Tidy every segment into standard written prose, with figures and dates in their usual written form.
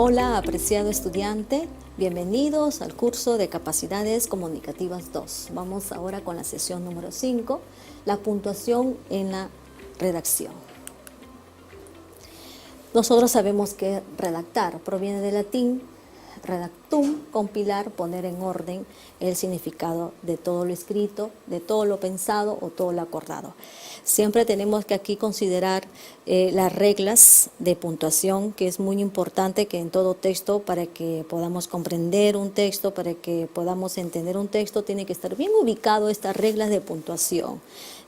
Hola, apreciado estudiante, bienvenidos al curso de Capacidades Comunicativas 2. Vamos ahora con la sesión número 5, la puntuación en la redacción. Nosotros sabemos que redactar proviene del latín redactum, compilar, poner en orden el significado de todo lo escrito, de todo lo pensado o todo lo acordado. Siempre tenemos que aquí considerar las reglas de puntuación, que es muy importante que en todo texto, para que podamos comprender un texto, para que podamos entender un texto, tiene que estar bien ubicado estas reglas de puntuación,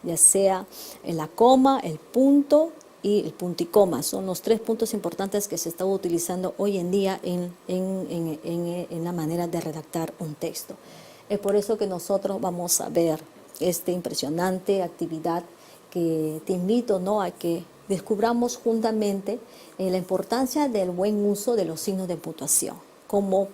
ya sea en la coma, el punto y el punto y coma. Son los tres puntos importantes que se está utilizando hoy en día en la manera de redactar un texto. Es por eso que nosotros vamos a ver esta impresionante actividad que te invito, ¿no?, a que descubramos juntamente la importancia del buen uso de los signos de puntuación, cómo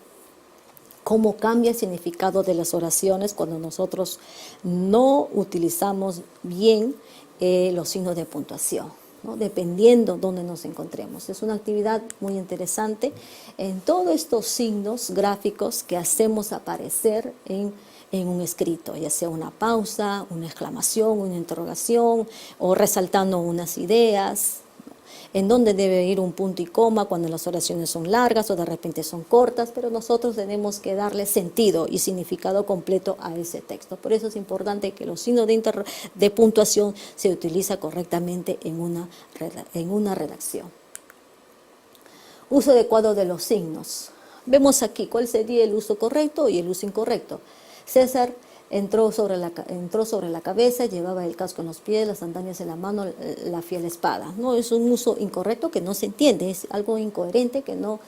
cambia el significado de las oraciones cuando nosotros no utilizamos bien los signos de puntuación, ¿no?, dependiendo dónde nos encontremos. Es una actividad muy interesante en todos estos signos gráficos que hacemos aparecer en un escrito, ya sea una pausa, una exclamación, una interrogación o resaltando unas ideas, en dónde debe ir un punto y coma cuando las oraciones son largas o de repente son cortas, pero nosotros tenemos que darle sentido y significado completo a ese texto. Por eso es importante que los signos de puntuación se utilicen correctamente en una redacción. Uso adecuado de los signos. Vemos aquí cuál sería el uso correcto y el uso incorrecto. César entró sobre la cabeza, llevaba el casco en los pies, las sandalias en la mano, la fiel espada. No es un uso incorrecto que no se entiende, es algo incoherente que no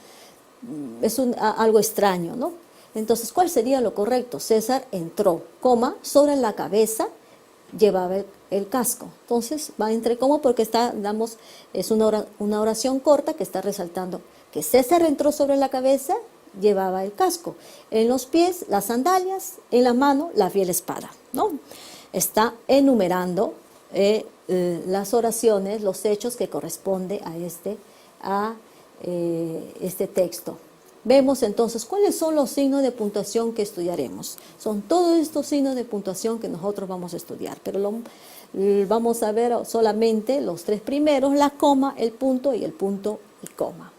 es algo extraño, ¿no? Entonces, ¿cuál sería lo correcto? César entró, coma, sobre la cabeza, llevaba el casco. Entonces va entre coma porque es una oración corta que está resaltando que César entró sobre la cabeza, llevaba el casco, en los pies las sandalias, en la mano la fiel espada, ¿no? Está enumerando las oraciones, los hechos que corresponde a este texto. Vemos entonces cuáles son los signos de puntuación que estudiaremos. Son todos estos signos de puntuación que nosotros vamos a estudiar, pero vamos a ver solamente los tres primeros: la coma, el punto y el punto y coma.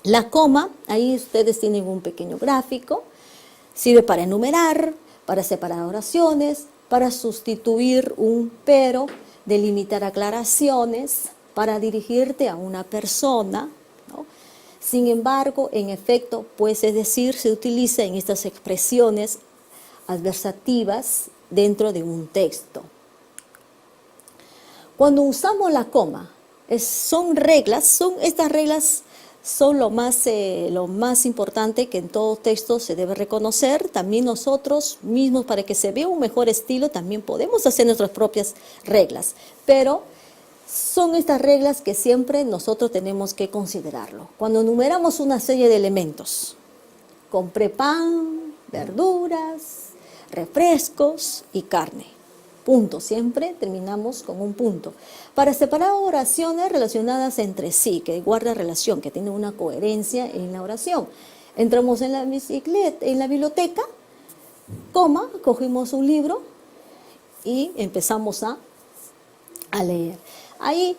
La coma, ahí ustedes tienen un pequeño gráfico, sirve para enumerar, para separar oraciones, para sustituir un pero, delimitar aclaraciones, para dirigirte a una persona, ¿no? Sin embargo, en efecto, pues es decir, se utiliza en estas expresiones adversativas dentro de un texto. Cuando usamos la coma, estas reglas son lo más importante que en todo texto se debe reconocer. También nosotros mismos, para que se vea un mejor estilo, también podemos hacer nuestras propias reglas. Pero son estas reglas que siempre nosotros tenemos que considerarlo. Cuando enumeramos una serie de elementos, compré pan, verduras, refrescos y carne. Punto, siempre terminamos con un punto. Para separar oraciones relacionadas entre sí, que guarda relación, que tiene una coherencia en la oración. Entramos en la biblioteca, coma, cogimos un libro y empezamos a leer. Ahí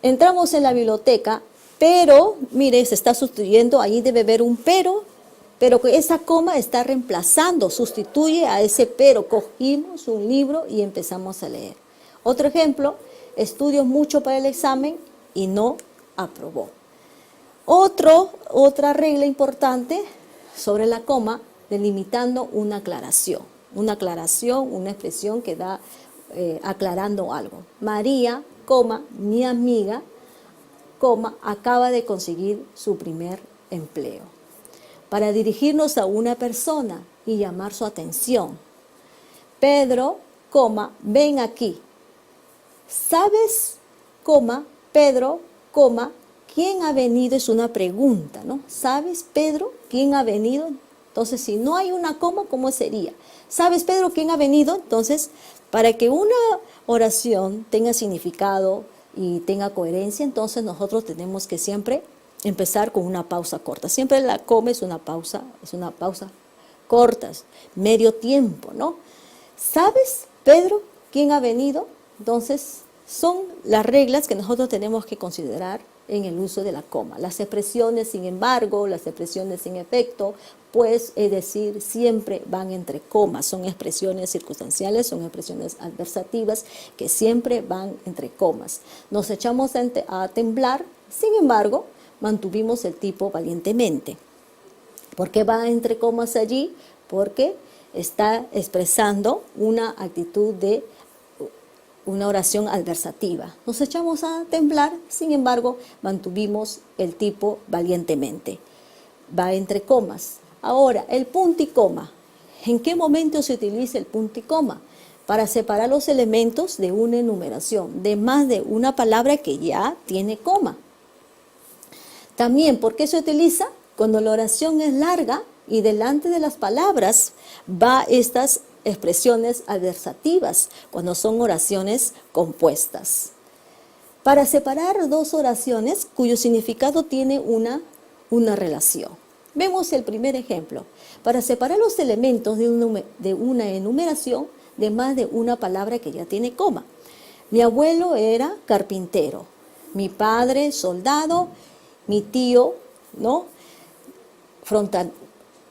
entramos en la biblioteca, pero, mire, se está sustituyendo, ahí debe haber un pero que esa coma está reemplazando, sustituye a ese pero. Cogimos un libro y empezamos a leer. Otro ejemplo, estudio mucho para el examen y no aprobó. Otra regla importante sobre la coma, delimitando una aclaración, una expresión que da aclarando algo. María, coma, mi amiga, coma, acaba de conseguir su primer empleo. Para dirigirnos a una persona y llamar su atención. Pedro, coma, ven aquí. ¿Sabes, coma, Pedro, coma, quién ha venido? Es una pregunta, ¿no? ¿Sabes, Pedro, quién ha venido? Entonces, si no hay una coma, ¿cómo sería? ¿Sabes, Pedro, quién ha venido? Entonces, para que una oración tenga significado y tenga coherencia, entonces nosotros tenemos que siempre empezar con una pausa corta. Siempre la coma es una pausa corta, medio tiempo, ¿no? ¿Sabes, Pedro, quién ha venido? Entonces, son las reglas que nosotros tenemos que considerar en el uso de la coma. Las expresiones, sin embargo, las expresiones sin efecto, pues, es decir, siempre van entre comas. Son expresiones circunstanciales, son expresiones adversativas que siempre van entre comas. Nos echamos a temblar, sin embargo, mantuvimos el tipo valientemente. ¿Por qué va entre comas allí? Porque está expresando una actitud de una oración adversativa. Nos echamos a temblar, sin embargo, mantuvimos el tipo valientemente. Va entre comas. Ahora, el punto y coma. ¿En qué momento se utiliza el punto y coma? Para separar los elementos de una enumeración, de más de una palabra que ya tiene coma. También, ¿por qué se utiliza? Cuando la oración es larga y delante de las palabras va estas expresiones adversativas, cuando son oraciones compuestas. Para separar dos oraciones cuyo significado tiene una relación. Vemos el primer ejemplo. Para separar los elementos de una enumeración de más de una palabra que ya tiene coma. Mi abuelo era carpintero, mi padre soldado, mi tío, ¿no?,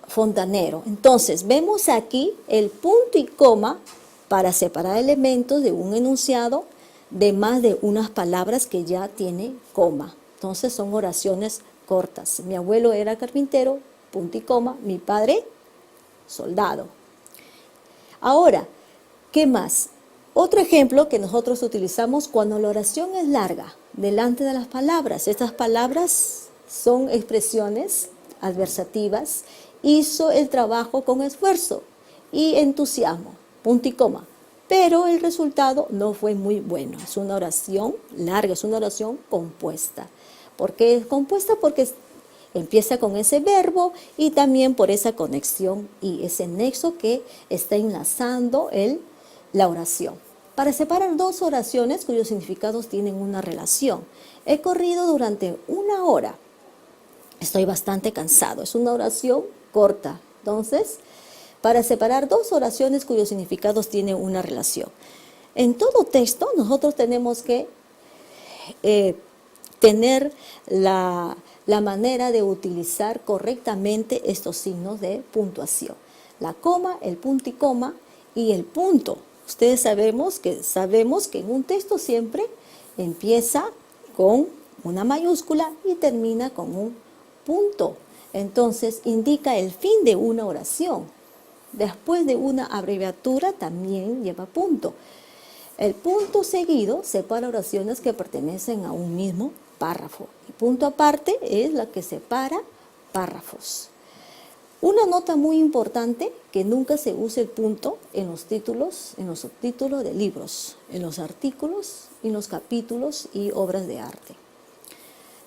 fontanero. Entonces, vemos aquí el punto y coma para separar elementos de un enunciado de más de unas palabras que ya tiene coma. Entonces, son oraciones cortas. Mi abuelo era carpintero, punto y coma. Mi padre, soldado. Ahora, ¿qué más? Otro ejemplo que nosotros utilizamos cuando la oración es larga, delante de las palabras. Estas palabras son expresiones adversativas. Hizo el trabajo con esfuerzo y entusiasmo, punto y coma. Pero el resultado no fue muy bueno. Es una oración larga, es una oración compuesta. ¿Por qué es compuesta? Porque empieza con ese verbo y también por esa conexión y ese nexo que está enlazando la oración. Para separar dos oraciones cuyos significados tienen una relación. He corrido durante 1 hora. Estoy bastante cansado. Es una oración corta. Entonces, para separar dos oraciones cuyos significados tienen una relación. En todo texto nosotros tenemos que tener la manera de utilizar correctamente estos signos de puntuación. La coma, el punto y coma y el punto. Ustedes sabemos que en un texto siempre empieza con una mayúscula y termina con un punto. Entonces indica el fin de una oración. Después de una abreviatura también lleva punto. El punto seguido separa oraciones que pertenecen a un mismo párrafo. El punto aparte es la que separa párrafos. Una nota muy importante, que nunca se use el punto en los títulos, en los subtítulos de libros, en los artículos, en los capítulos y obras de arte.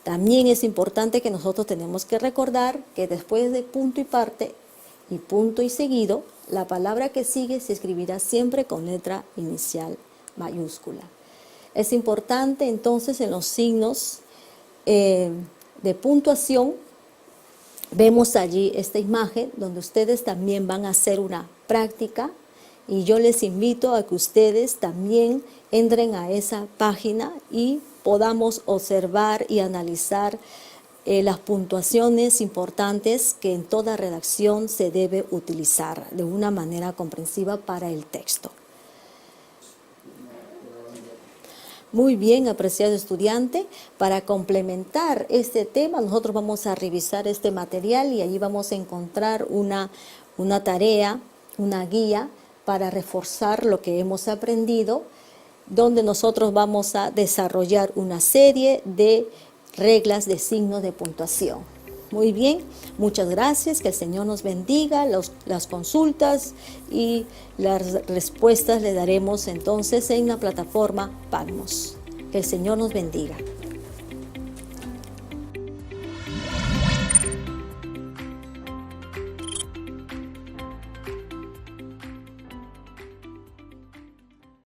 También es importante que nosotros tenemos que recordar que después de punto y parte y punto y seguido, la palabra que sigue se escribirá siempre con letra inicial mayúscula. Es importante entonces en los signos de puntuación, vemos allí esta imagen donde ustedes también van a hacer una práctica y yo les invito a que ustedes también entren a esa página y podamos observar y analizar las puntuaciones importantes que en toda redacción se debe utilizar de una manera comprensiva para el texto. Muy bien, apreciado estudiante, para complementar este tema nosotros vamos a revisar este material y allí vamos a encontrar una tarea, una guía para reforzar lo que hemos aprendido, donde nosotros vamos a desarrollar una serie de reglas de signos de puntuación. Muy bien, muchas gracias, que el Señor nos bendiga, las consultas y las respuestas le daremos entonces en la plataforma Palmos. Que el Señor nos bendiga.